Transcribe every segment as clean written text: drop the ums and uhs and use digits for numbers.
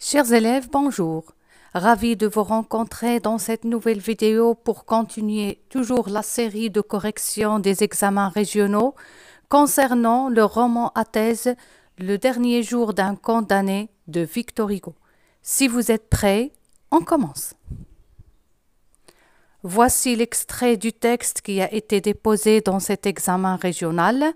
Chers élèves, bonjour. Ravi de vous rencontrer dans cette nouvelle vidéo pour continuer toujours la série de corrections des examens régionaux concernant le roman à thèse Le dernier jour d'un condamné de Victor Hugo. Si vous êtes prêts, on commence. Voici l'extrait du texte qui a été déposé dans cet examen régional.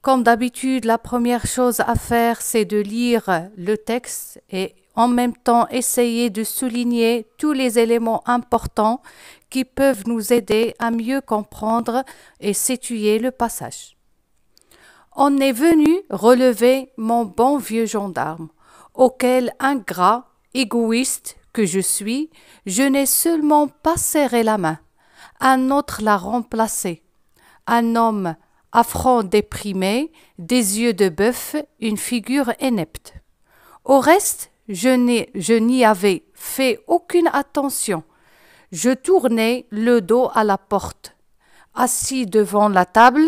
Comme d'habitude, la première chose à faire, c'est de lire le texte et en même temps essayer de souligner tous les éléments importants qui peuvent nous aider à mieux comprendre et situer le passage. On est venu relever mon bon vieux gendarme, auquel ingrat, égoïste que je suis, je n'ai seulement pas serré la main. Un autre l'a remplacé. Un homme à front déprimé, des yeux de bœuf, une figure inepte. Au reste, je n'y avais fait aucune attention. Je tournais le dos à la porte. Assis devant la table,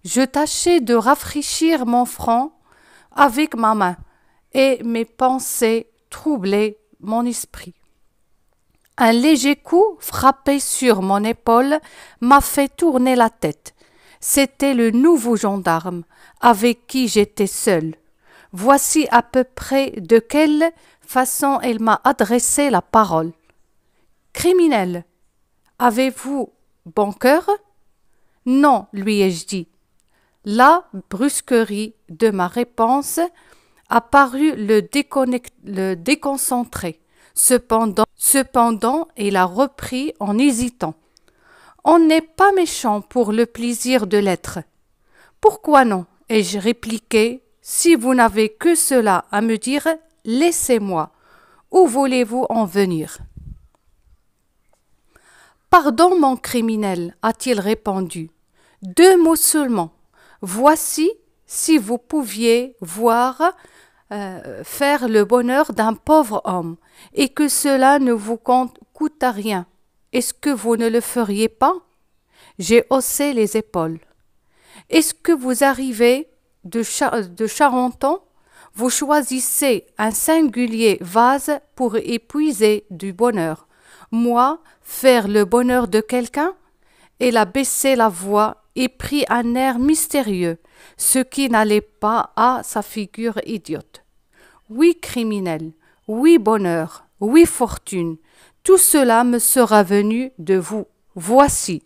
je tâchais de rafraîchir mon front avec ma main, et mes pensées troublaient mon esprit. Un léger coup frappé sur mon épaule m'a fait tourner la tête. C'était le nouveau gendarme avec qui j'étais seule. Voici à peu près de quelle façon elle m'a adressé la parole. « Criminel, avez-vous bon cœur ?»« Non, lui ai-je dit. » La brusquerie de ma réponse a paru le déconcentrer. Cependant, il a repris en hésitant. On n'est pas méchant pour le plaisir de l'être. Pourquoi non? Ai-je répliqué. Si vous n'avez que cela à me dire, laissez-moi. Où voulez-vous en venir? Pardon, mon criminel, a-t-il répondu. 2 mots seulement. Voici si vous pouviez voir faire le bonheur d'un pauvre homme et que cela ne vous coûte à rien. Est-ce que vous ne le feriez pas? J'ai haussé les épaules. Est-ce que vous arrivez de Charenton? Vous choisissez un singulier vase pour épuiser du bonheur. Moi, faire le bonheur de quelqu'un? Elle a baissé la voix et pris un air mystérieux, ce qui n'allait pas à sa figure idiote. Oui, criminel, oui, bonheur, oui, fortune, tout cela me sera venu de vous. Voici.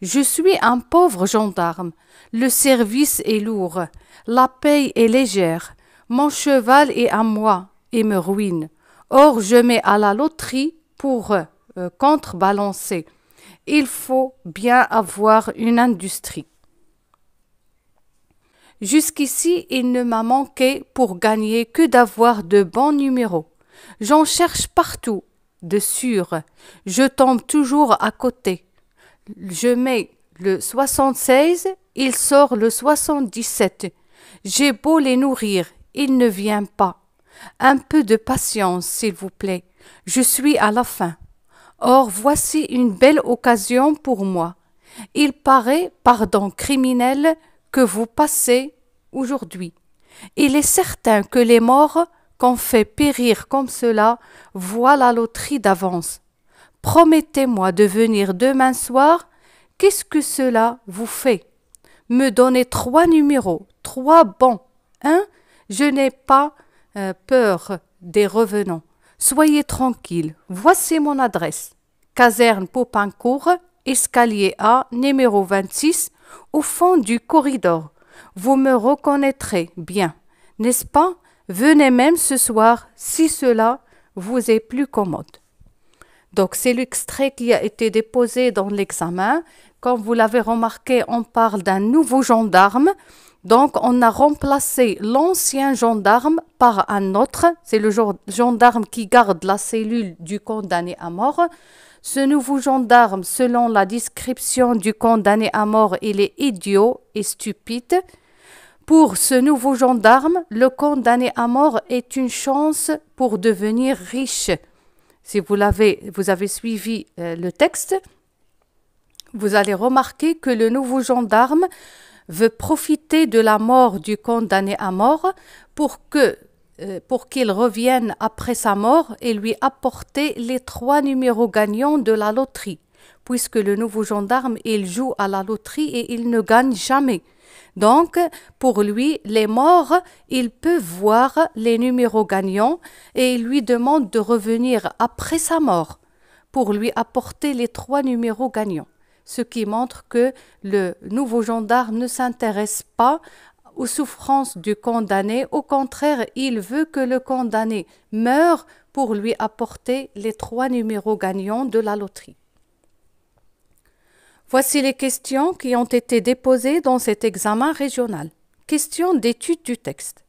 Je suis un pauvre gendarme. Le service est lourd. La paye est légère. Mon cheval est à moi et me ruine. Or, je mets à la loterie pour contrebalancer. Il faut bien avoir une industrie. Jusqu'ici, il ne m'a manqué pour gagner que d'avoir de bons numéros. J'en cherche partout, de sûr. Je tombe toujours à côté. Je mets le 76, il sort le 77. J'ai beau les nourrir, il ne vient pas. Un peu de patience, s'il vous plaît. Je suis à la fin. Or, voici une belle occasion pour moi. Il paraît, pardon criminel, que vous passez aujourd'hui. Il est certain que les morts qu'on fait périr comme cela voient la loterie d'avance. Promettez-moi de venir demain soir. Qu'est-ce que cela vous fait? Me donner 3 numéros, 3 bons. Hein? Je n'ai pas peur des revenants. Soyez tranquille. Voici mon adresse. Caserne Popincourt, escalier A, numéro 26, au fond du corridor. Vous me reconnaîtrez bien, n'est-ce pas? Venez même ce soir si cela vous est plus commode. Donc, c'est l'extrait qui a été déposé dans l'examen. Comme vous l'avez remarqué, on parle d'un nouveau gendarme. Donc, on a remplacé l'ancien gendarme par un autre. C'est le gendarme qui garde la cellule du condamné à mort. Ce nouveau gendarme, selon la description du condamné à mort, il est idiot et stupide. Pour ce nouveau gendarme, le condamné à mort est une chance pour devenir riche. Si vous avez suivi le texte, vous allez remarquer que le nouveau gendarme veut profiter de la mort du condamné à mort pour que pour qu'il revienne après sa mort et lui apporter les 3 numéros gagnants de la loterie, puisque le nouveau gendarme, il joue à la loterie et il ne gagne jamais. Donc, pour lui, les morts, ils peuvent voir les numéros gagnants et il lui demande de revenir après sa mort pour lui apporter les 3 numéros gagnants. Ce qui montre que le nouveau gendarme ne s'intéresse pas aux souffrances du condamné. Au contraire, il veut que le condamné meure pour lui apporter les 3 numéros gagnants de la loterie. Voici les questions qui ont été déposées dans cet examen régional. Question d'étude du texte.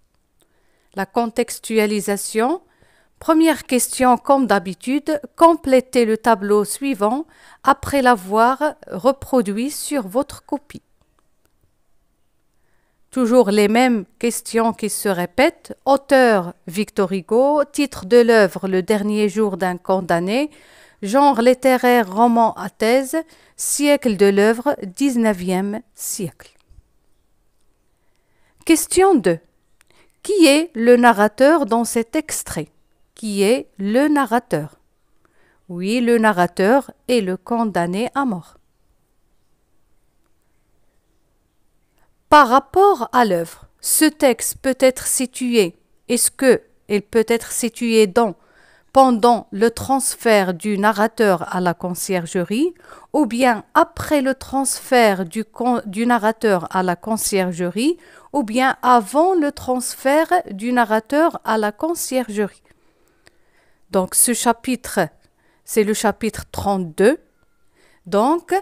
La contextualisation. Première question, comme d'habitude, complétez le tableau suivant après l'avoir reproduit sur votre copie. Toujours les mêmes questions qui se répètent. Auteur Victor Hugo, titre de l'œuvre Le dernier jour d'un condamné, genre littéraire roman à thèse, siècle de l'œuvre 19e siècle. Question 2. Qui est le narrateur dans cet extrait? Qui est le narrateur? Oui, le narrateur est le condamné à mort. Par rapport à l'œuvre, ce texte peut être situé, est-ce qu'il peut être situé pendant le transfert du narrateur à la conciergerie ou bien après le transfert du narrateur à la conciergerie ou bien avant le transfert du narrateur à la conciergerie. Donc ce chapitre, c'est le chapitre 32. Donc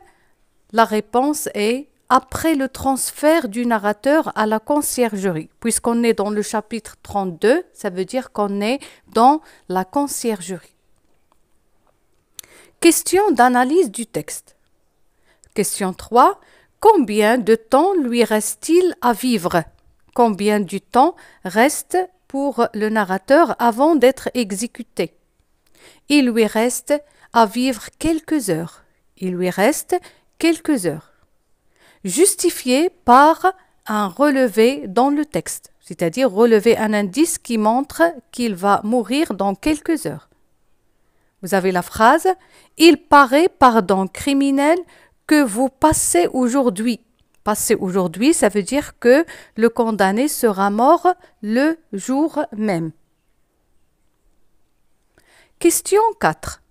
la réponse est après le transfert du narrateur à la conciergerie. Puisqu'on est dans le chapitre 32, ça veut dire qu'on est dans la conciergerie. Question d'analyse du texte. Question 3. Combien de temps lui reste-t-il à vivre? Combien de temps reste pour le narrateur avant d'être exécuté? Il lui reste à vivre quelques heures. Il lui reste quelques heures. Justifié par un relevé dans le texte, c'est-à-dire relever un indice qui montre qu'il va mourir dans quelques heures. Vous avez la phrase « Il paraît, pardon criminel, que vous passez aujourd'hui ». Passer aujourd'hui, ça veut dire que le condamné sera mort le jour même. Question 4.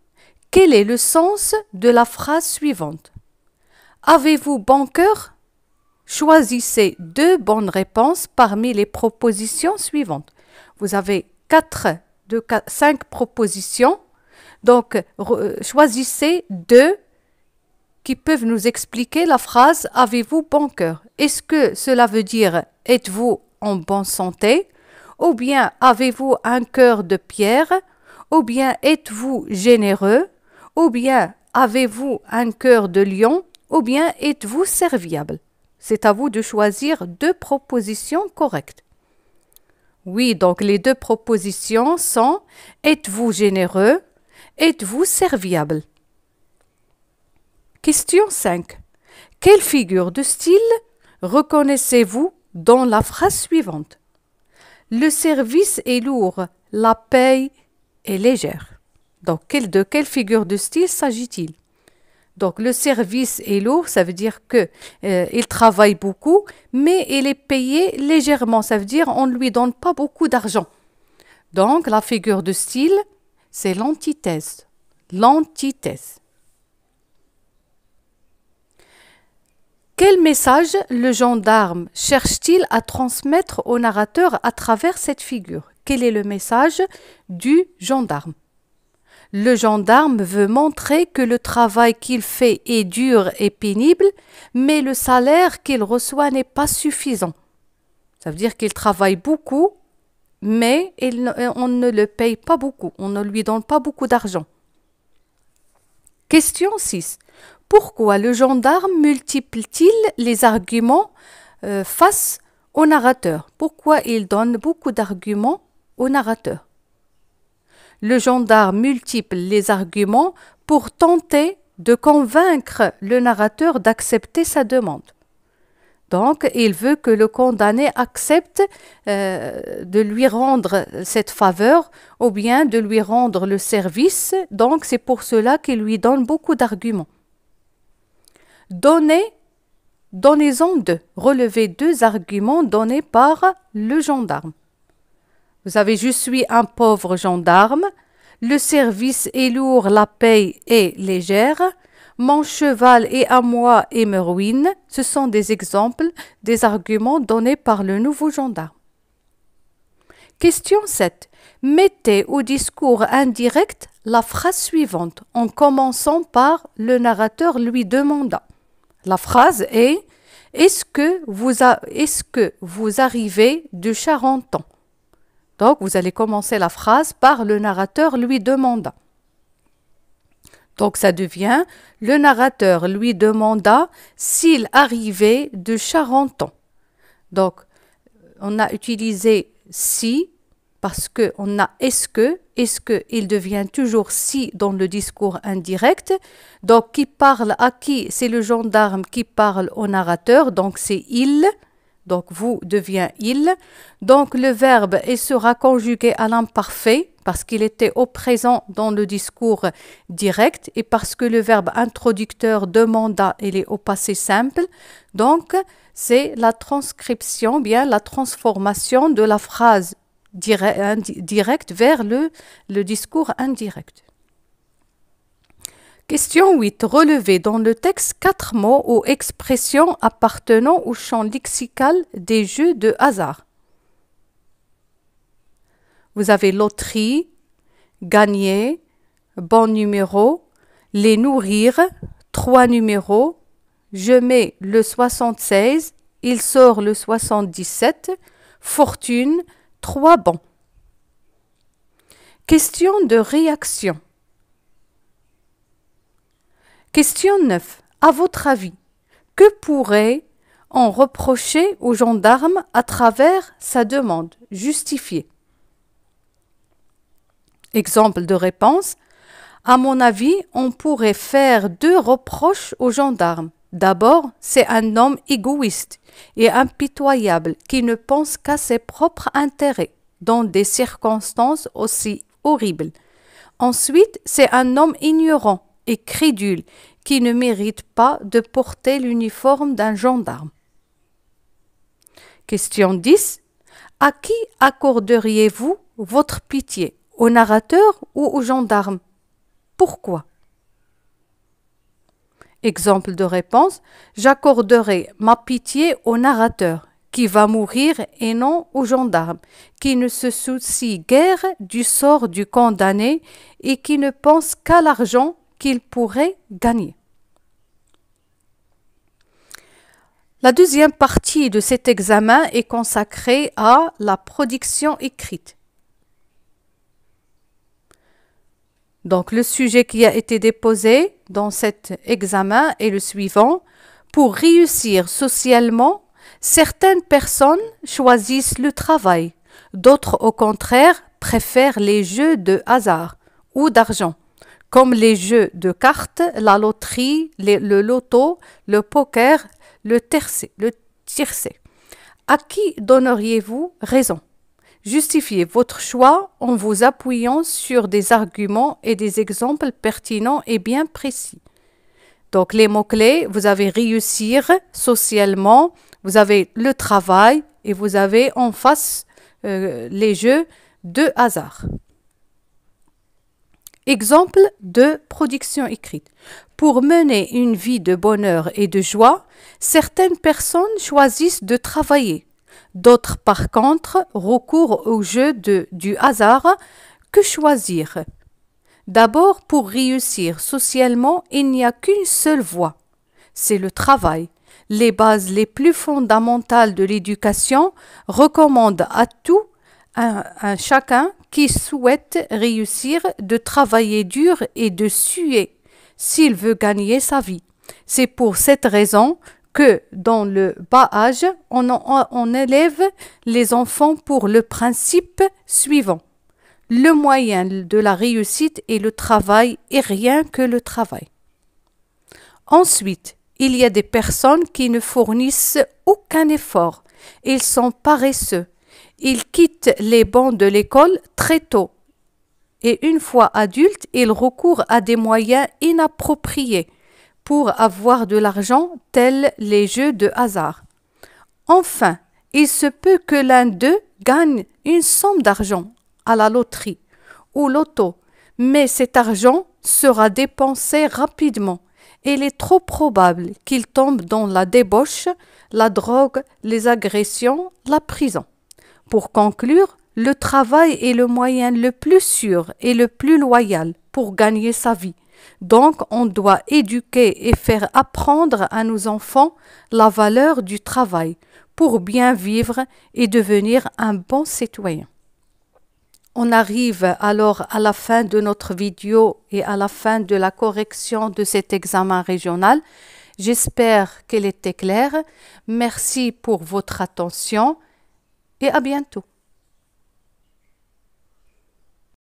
Quel est le sens de la phrase suivante? Avez-vous bon cœur? Choisissez 2 bonnes réponses parmi les propositions suivantes. Vous avez 5 propositions, donc choisissez 2 qui peuvent nous expliquer la phrase « Avez-vous bon cœur ?» Est-ce que cela veut dire « Êtes-vous en bonne santé ?» ou bien « Avez-vous un cœur de pierre ?» ou bien « Êtes-vous généreux ?» ou bien « Avez-vous un cœur de lion ?» ou bien « Êtes-vous serviable ?» C'est à vous de choisir 2 propositions correctes. Oui, donc les 2 propositions sont « Êtes-vous généreux ?» « Êtes-vous serviable ?» Question 5. Quelle figure de style reconnaissez-vous dans la phrase suivante? Le service est lourd, la paye est légère. Donc, de quelle figure de style s'agit-il? Donc, le service est lourd, ça veut dire qu'il travaille beaucoup, mais il est payé légèrement, ça veut dire on ne lui donne pas beaucoup d'argent. Donc, la figure de style, c'est l'antithèse. L'antithèse. Quel message le gendarme cherche-t-il à transmettre au narrateur à travers cette figure? Quel est le message du gendarme? Le gendarme veut montrer que le travail qu'il fait est dur et pénible, mais le salaire qu'il reçoit n'est pas suffisant. Ça veut dire qu'il travaille beaucoup, mais on ne le paye pas beaucoup, on ne lui donne pas beaucoup d'argent. Question 6. Pourquoi le gendarme multiplie-t-il les arguments face au narrateur? Pourquoi il donne beaucoup d'arguments au narrateur? Le gendarme multiplie les arguments pour tenter de convaincre le narrateur d'accepter sa demande. Donc, il veut que le condamné accepte de lui rendre cette faveur ou bien de lui rendre le service. Donc, c'est pour cela qu'il lui donne beaucoup d'arguments. Donnez-en deux. Relevez deux arguments donnés par le gendarme. Vous savez, je suis un pauvre gendarme. Le service est lourd, la paye est légère. Mon cheval est à moi et me ruine. Ce sont des exemples des arguments donnés par le nouveau gendarme. Question 7. Mettez au discours indirect la phrase suivante en commençant par le narrateur lui demandant. La phrase est « Est-ce que vous arrivez de Charenton ?» Donc, vous allez commencer la phrase par le narrateur lui demandant. Donc, ça devient « Le narrateur lui demanda s'il arrivait de Charenton. » Donc, on a utilisé « si » parce qu'on a « est-ce que ». Est-ce que il devient toujours « si » dans le discours indirect. Donc, qui parle à qui? C'est le gendarme qui parle au narrateur. Donc, c'est « il ». Donc, vous devient « il ». Donc, le verbe « et » sera conjugué à l'imparfait parce qu'il était au présent dans le discours direct et parce que le verbe introducteur demanda, il est au passé simple. Donc, c'est la transcription, bien la transformation de la phrase directe vers le discours indirect. Question 8. Relevez dans le texte 4 mots ou expressions appartenant au champ lexical des jeux de hasard. Vous avez loterie, gagner, bon numéro, les nourrir, 3 numéros, je mets le 76, il sort le 77, fortune, 3 bons. Question de réaction. Question 9. À votre avis, que pourrait-on reprocher au gendarme à travers sa demande justifiée? Exemple de réponse. À mon avis, on pourrait faire 2 reproches au gendarme. D'abord, c'est un homme égoïste et impitoyable qui ne pense qu'à ses propres intérêts dans des circonstances aussi horribles. Ensuite, c'est un homme ignorant et crédule qui ne mérite pas de porter l'uniforme d'un gendarme. Question 10. À qui accorderiez-vous votre pitié? Au narrateur ou au gendarme? Pourquoi? Exemple de réponse. J'accorderai ma pitié au narrateur qui va mourir et non au gendarme qui ne se soucie guère du sort du condamné et qui ne pense qu'à l'argent qu'il pourrait gagner. La deuxième partie de cet examen est consacrée à la production écrite. Donc, le sujet qui a été déposé dans cet examen est le suivant. Pour réussir socialement, certaines personnes choisissent le travail, d'autres au contraire préfèrent les jeux de hasard ou d'argent, comme les jeux de cartes, la loterie, le loto, le poker, le tiercé. À qui donneriez-vous raison? Justifiez votre choix en vous appuyant sur des arguments et des exemples pertinents et bien précis. Donc, les mots-clés, vous avez réussir socialement, vous avez le travail et vous avez en face les jeux de hasard. Exemple de production écrite. Pour mener une vie de bonheur et de joie, certaines personnes choisissent de travailler. D'autres, par contre, recourent au jeu du hasard. Que choisir? D'abord, pour réussir socialement, il n'y a qu'une seule voie. C'est le travail. Les bases les plus fondamentales de l'éducation recommandent à chacun qui souhaite réussir de travailler dur et de suer s'il veut gagner sa vie. C'est pour cette raison que dans le bas âge, on élève les enfants pour le principe suivant. Le moyen de la réussite est le travail et rien que le travail. Ensuite, Il y a des personnes qui ne fournissent aucun effort. Ils sont paresseux. Ils quittent les bancs de l'école très tôt. Et une fois adultes, ils recourent à des moyens inappropriés pour avoir de l'argent, tels les jeux de hasard. Enfin, il se peut que l'un d'eux gagne une somme d'argent à la loterie ou loto, mais cet argent sera dépensé rapidement et il est trop probable qu'il tombe dans la débauche, la drogue, les agressions, la prison. Pour conclure, le travail est le moyen le plus sûr et le plus loyal pour gagner sa vie. Donc, on doit éduquer et faire apprendre à nos enfants la valeur du travail pour bien vivre et devenir un bon citoyen. On arrive alors à la fin de notre vidéo et à la fin de la correction de cet examen régional. J'espère qu'elle était claire. Merci pour votre attention et à bientôt.